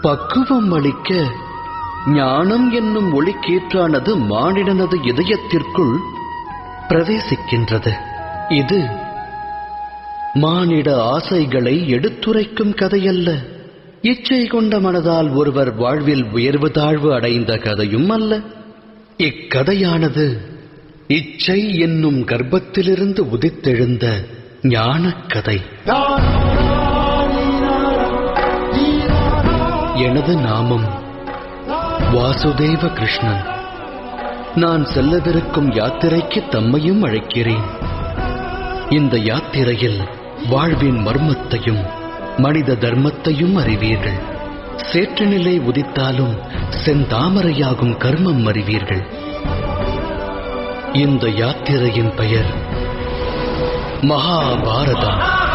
பக்குவம் அளிக்க ஞானம் என்னும் ஒளிக்கீற்றானது மானிடனது இதயத்திற்குள் பிரவேசிக்கின்றது. இது மானிட ஆசைகளை எடுத்துரைக்கும் கதையல்ல. இச்சை கொண்ட மனதால் ஒருவர் வாழ்வில் உயர்வு தாழ்வு அடைந்த கதையும் அல்ல. இக்கதையானது இச்சை என்னும் கர்ப்பத்திலிருந்து உதித்தெழுந்த ஞானக் கதை. எனது நாமம் வாசுதேவ கிருஷ்ணன். நான் செல்லவிருக்கும் யாத்திரைக்கு தம்மையும் அழைக்கிறேன். இந்த யாத்திரையில் வாழ்வின் மர்மத்தையும் மனித தர்மத்தையும் அறிவீர்கள். சேற்றுநிலை உதித்தாலும் செந்தாமரையாகும் கர்மம் அறிவீர்கள். இந்த யாத்திரையின் பெயர் மகாபாரதம்.